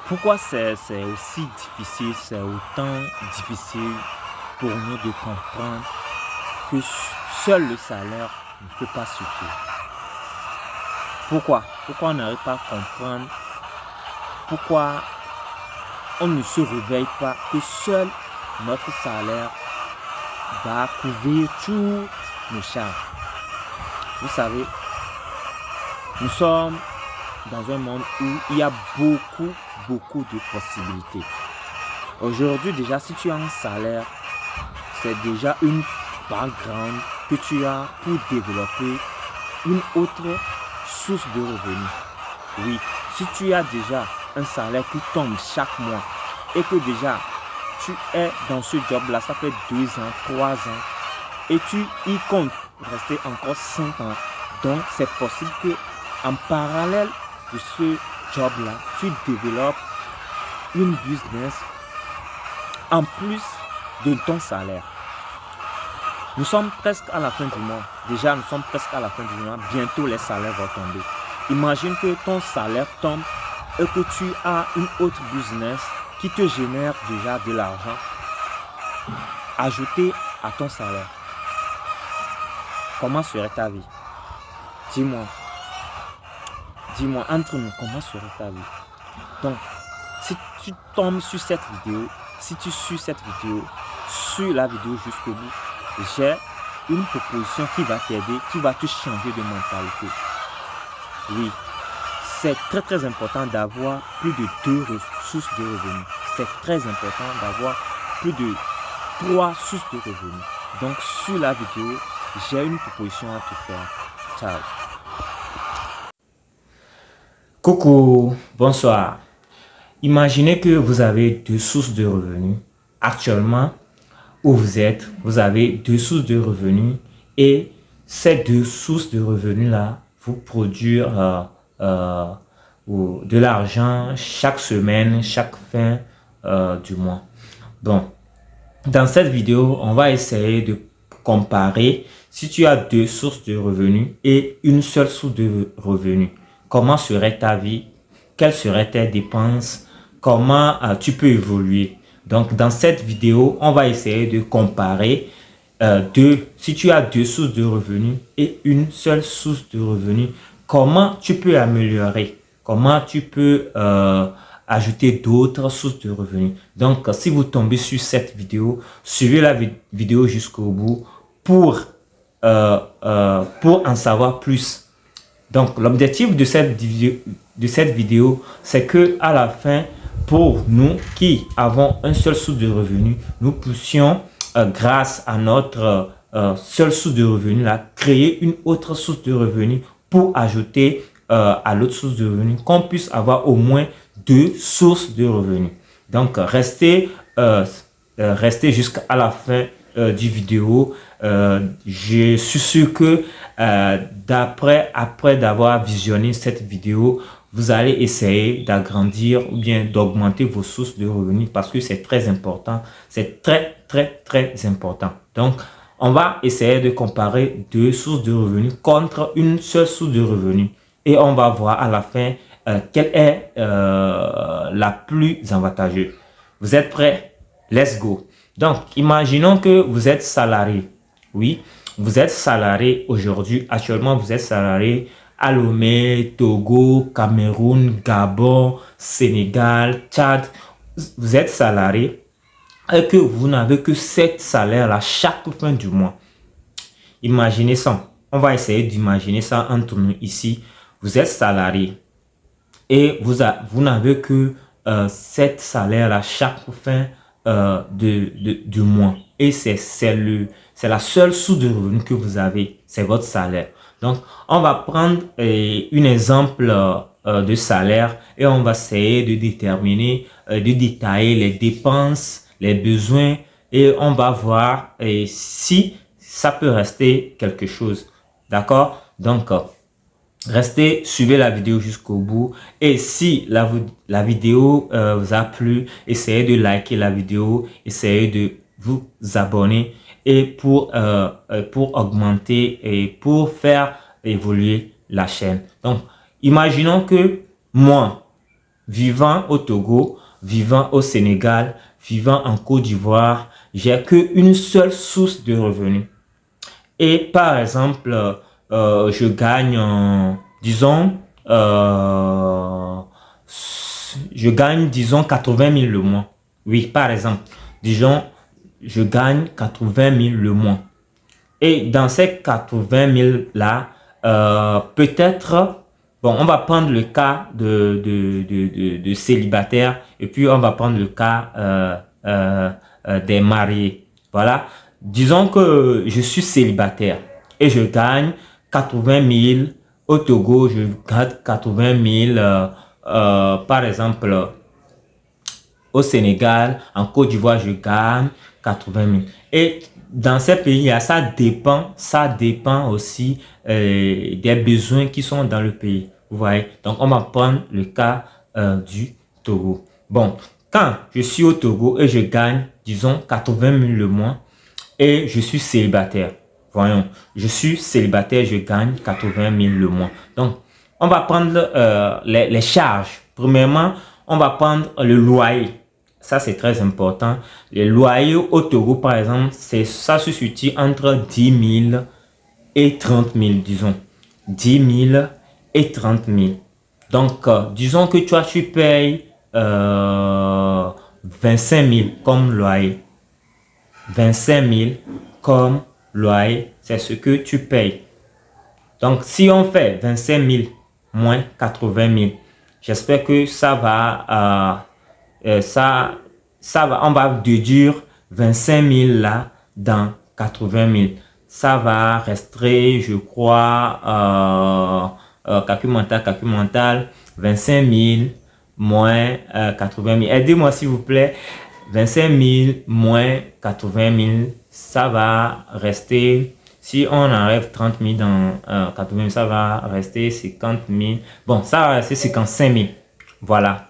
Pourquoi c'est aussi difficile, c'est autant difficile pour nous de comprendre que seul le salaire ne peut pas suffire? Pourquoi on n'arrive pas à comprendre? Pourquoi on ne se réveille pas que seul notre salaire va couvrir toutes nos charges? Vous savez, nous sommes dans un monde où il y a beaucoup de possibilités. Aujourd'hui, déjà, si tu as un salaire, c'est déjà une background que tu as pour développer une autre source de revenus. Oui, si tu as déjà un salaire qui tombe chaque mois et que déjà tu es dans ce job-là, ça fait 2 ans, 3 ans, et tu y comptes rester encore 5 ans. Donc, c'est possible que en parallèle de ce job-là, tu développes une business en plus de ton salaire. Nous sommes presque à la fin du mois. Déjà, nous sommes presque à la fin du mois. Bientôt, les salaires vont tomber. Imagine que ton salaire tombe et que tu as une autre business qui te génère déjà de l'argent ajouté à ton salaire. Comment serait ta vie? Dis-moi, entre nous, comment serait ta vie? Donc, si tu tombes sur cette vidéo, si tu suis cette vidéo, suis la vidéo jusqu'au bout, j'ai une proposition qui va t'aider, qui va te changer de mentalité. Oui, c'est très important d'avoir plus de 2 sources de revenus. C'est très important d'avoir plus de 3 sources de revenus. Donc, sur la vidéo, j'ai une proposition à te faire. Ciao. Coucou, bonsoir. Imaginez que vous avez 2 sources de revenus. Actuellement, où vous êtes, vous avez 2 sources de revenus et ces 2 sources de revenus-là vous produisent de l'argent chaque semaine, chaque fin du mois. Donc, dans cette vidéo, on va essayer de comparer si tu as 2 sources de revenus et une seule source de revenus. Comment serait ta vie? Quelles seraient tes dépenses? Comment tu peux évoluer? Donc, dans cette vidéo, on va essayer de comparer si tu as 2 sources de revenus et une seule source de revenus, comment tu peux améliorer? Comment tu peux ajouter d'autres sources de revenus? Donc, si vous tombez sur cette vidéo, suivez la vidéo jusqu'au bout pour en savoir plus. Donc, l'objectif de cette vidéo, c'est que à la fin, pour nous qui avons un seul source de revenus, nous puissions, grâce à notre seule source de revenus, là, créer une autre source de revenus pour ajouter à l'autre source de revenus, qu'on puisse avoir au moins 2 sources de revenus. Donc, restez jusqu'à la fin du vidéo. Je suis sûr que après d'avoir visionné cette vidéo, vous allez essayer d'agrandir ou bien d'augmenter vos sources de revenus parce que c'est très important. C'est très important. Donc, on va essayer de comparer 2 sources de revenus contre une seule source de revenus. Et on va voir à la fin quelle est la plus avantageuse. Vous êtes prêts? Let's go. Donc, imaginons que vous êtes salarié. Oui, vous êtes salarié aujourd'hui. Actuellement, vous êtes salarié à Lomé, Togo, Cameroun, Gabon, Sénégal, Tchad. Vous êtes salarié et que vous n'avez que 7 salaires à chaque fin du mois. Imaginez ça. On va essayer d'imaginer ça entre nous ici. Vous êtes salarié et vous n'avez que 7 salaires à chaque fin du mois. Et c'est la seule source de revenus que vous avez, c'est votre salaire. Donc, on va prendre un exemple de salaire et on va essayer de déterminer, de détailler les dépenses, les besoins et on va voir si ça peut rester quelque chose. D'accord? Donc, suivez la vidéo jusqu'au bout et si la vidéo vous a plu, essayez de liker la vidéo, essayez de vous abonner et pour augmenter et pour faire évoluer la chaîne. Donc, imaginons que moi, vivant au Togo, vivant au Sénégal, vivant en Côte d'Ivoire, j'ai qu'une seule source de revenus. Et par exemple, je gagne, disons, je gagne, disons, 80 000 le mois. Oui, par exemple, disons, je gagne 80 000 le mois. Et dans ces 80 000 là, peut-être, bon, on va prendre le cas de célibataire et puis on va prendre le cas des mariés. Voilà. Disons que je suis célibataire et je gagne 80 000 au Togo, je gagne 80 000 par exemple au Sénégal, en Côte d'Ivoire, je gagne 80 000. Et dans ces pays-là, ça dépend aussi des besoins qui sont dans le pays. Vous voyez? Donc, on va prendre le cas du Togo. Bon, quand je suis au Togo et je gagne, disons, 80 000 le mois et je suis célibataire. Voyons, je suis célibataire, je gagne 80 000 le mois. Donc, on va prendre les charges. Premièrement, on va prendre le loyer. Ça, c'est très important. Les loyers au Togo, par exemple, ça se situe entre 10 000 et 30 000, disons. 10 000 et 30 000. Donc, disons que toi, tu payes 25 000 comme loyer. 25 000 comme loyer, c'est ce que tu payes. Donc, si on fait 25 000 moins 80 000, j'espère que ça va... on va déduire 25 000 là dans 80 000. Ça va rester, je crois, calcul mental, 25 000 moins 80 000. Aidez-moi s'il vous plaît. 25 000 moins 80 000, ça va rester, si on enlève 30 000 dans 80 000, ça va rester 50 000. Bon, ça va rester 55 000. Voilà.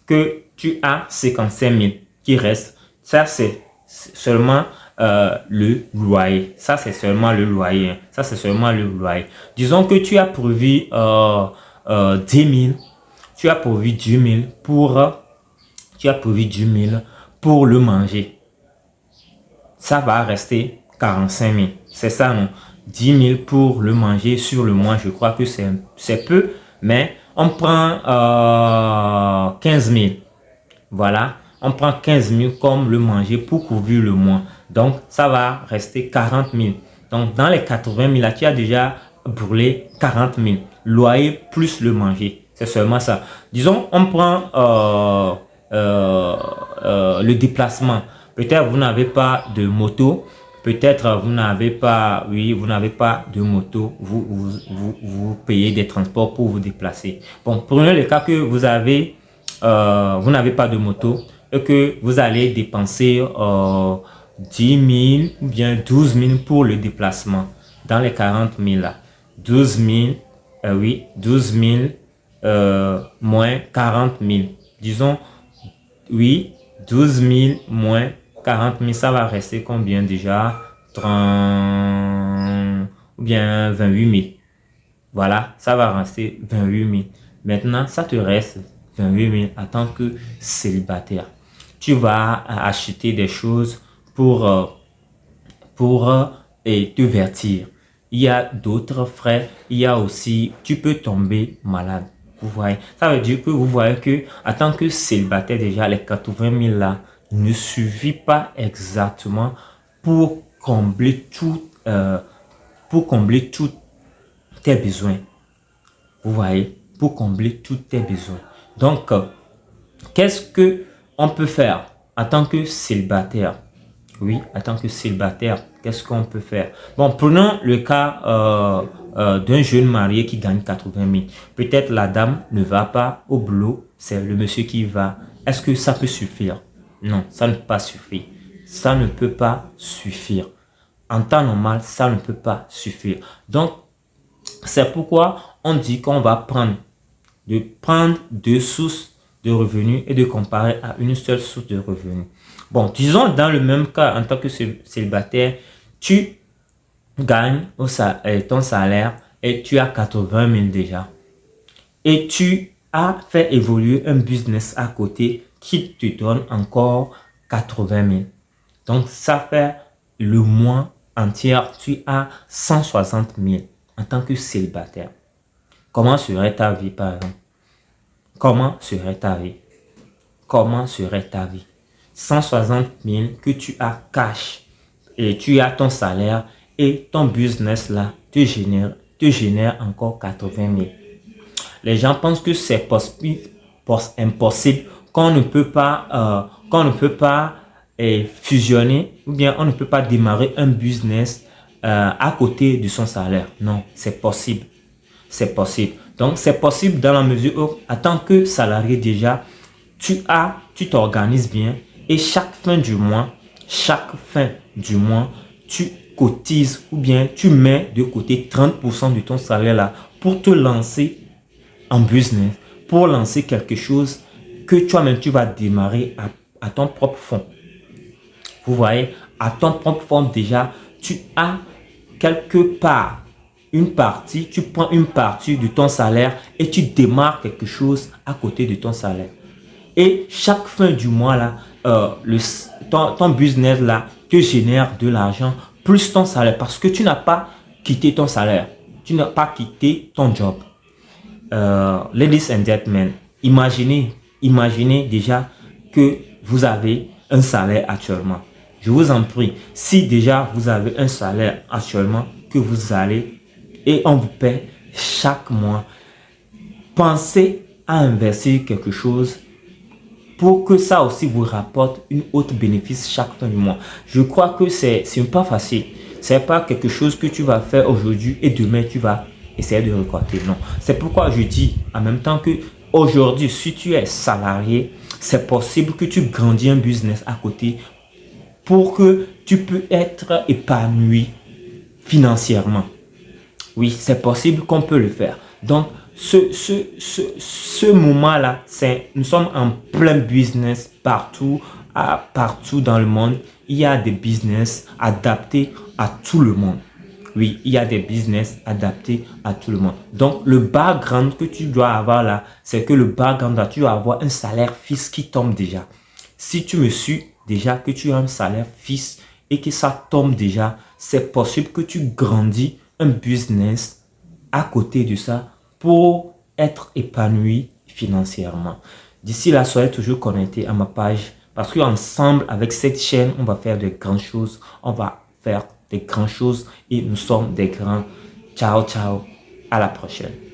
Que tu as 55 000 qui reste. Ça, c'est seulement le loyer. Ça, c'est seulement le loyer. Ça, c'est seulement le loyer. Disons que tu as prévu 10 000. Tu as prévu 10 000 pour le manger. Ça va rester 45 000. C'est ça, non? 10 000 pour le manger sur le mois. Je crois que c'est peu, mais on prend 15 000. Voilà, on prend 15 000 comme le manger pour couvrir le mois. Donc, ça va rester 40 000. Donc, dans les 80 000, là, tu as déjà brûlé 40 000. Loyer plus le manger. C'est seulement ça. Disons, on prend le déplacement. Peut-être vous n'avez pas de moto. Peut-être vous n'avez pas, vous n'avez pas de moto. Vous payez des transports pour vous déplacer. Bon, prenez le cas que vous n'avez pas de moto et que vous allez dépenser 10 000 ou bien 12 000 pour le déplacement dans les 40 000 là. 12 000, 12 000 moins 40 000. Disons, 12 000 moins 40 000, ça va rester combien déjà? 30 ou bien 28 000. Voilà, ça va rester 28 000. Maintenant, ça te reste 28 000 en tant que célibataire. Tu vas acheter des choses pour te vertir. Il y a d'autres frais. Il y a aussi, tu peux tomber malade. Vous voyez, ça veut dire que vous voyez que en tant que célibataire déjà, les 80 000 là ne suffit pas exactement pour combler tous tes besoins. Vous voyez, pour combler tous tes besoins. Donc, qu'est-ce que on peut faire en tant que célibataire? Oui, en tant que célibataire, qu'est-ce qu'on peut faire? Bon, prenons le cas d'un jeune marié qui gagne 80 000. Peut-être la dame ne va pas au boulot, c'est le monsieur qui va. Est-ce que ça peut suffire? Non, ça ne peut pas suffire. Ça ne peut pas suffire. En temps normal, ça ne peut pas suffire. Donc, c'est pourquoi on dit qu'on va prendre deux sources de revenus et de comparer à une seule source de revenus. Bon, disons dans le même cas, en tant que célibataire, tu gagnes ton salaire et tu as 80 000 déjà. Et tu à faire évoluer un business à côté qui te donne encore 80 000. Donc, ça fait le mois entier, tu as 160 000 en tant que célibataire. Comment serait ta vie, par exemple? Comment serait ta vie? Comment serait ta vie? 160 000 que tu as cash et tu as ton salaire et ton business là te génère encore 80 000. Les gens pensent que c'est impossible, qu'on ne peut pas fusionner ou bien on ne peut pas démarrer un business à côté de son salaire. Non, c'est possible. C'est possible. Donc, c'est possible dans la mesure où, en tant que salarié déjà, tu t'organises bien et chaque fin du mois, tu cotises ou bien tu mets de côté 30% de ton salaire là pour te lancer en business, pour lancer quelque chose que toi-même tu vas démarrer à ton propre fonds. Vous voyez, à ton propre fonds déjà, tu as quelque part tu prends une partie de ton salaire et tu démarres quelque chose à côté de ton salaire. Et chaque fin du mois, là, ton business là, te génère de l'argent plus ton salaire parce que tu n'as pas quitté ton salaire. Tu n'as pas quitté ton job. Ladies and gentlemen, imaginez déjà que vous avez un salaire actuellement. Je vous en prie, si déjà vous avez un salaire actuellement que vous allez et on vous paie chaque mois, pensez à investir quelque chose pour que ça aussi vous rapporte une autre bénéfice chaque fin du mois. Je crois que c'est pas facile. C'est pas quelque chose que tu vas faire aujourd'hui et demain tu vas essayer de récolter. Non. C'est pourquoi je dis en même temps que aujourd'hui, si tu es salarié, c'est possible que tu grandis un business à côté pour que tu peux être épanoui financièrement. Oui, c'est possible qu'on peut le faire. Donc, ce moment-là, nous sommes en plein business partout dans le monde. Il y a des business adaptés à tout le monde. Oui, il y a des business adaptés à tout le monde. Donc, le background que tu dois avoir là, c'est que le background là, tu dois avoir un salaire fixe qui tombe déjà. Si tu me suis déjà que tu as un salaire fixe et que ça tombe déjà, c'est possible que tu grandis un business à côté de ça pour être épanoui financièrement. D'ici là, soyez toujours connectés à ma page parce qu'ensemble, avec cette chaîne, on va faire de grandes choses. On va faire des grandes choses et nous sommes des grands. Ciao, ciao. À la prochaine.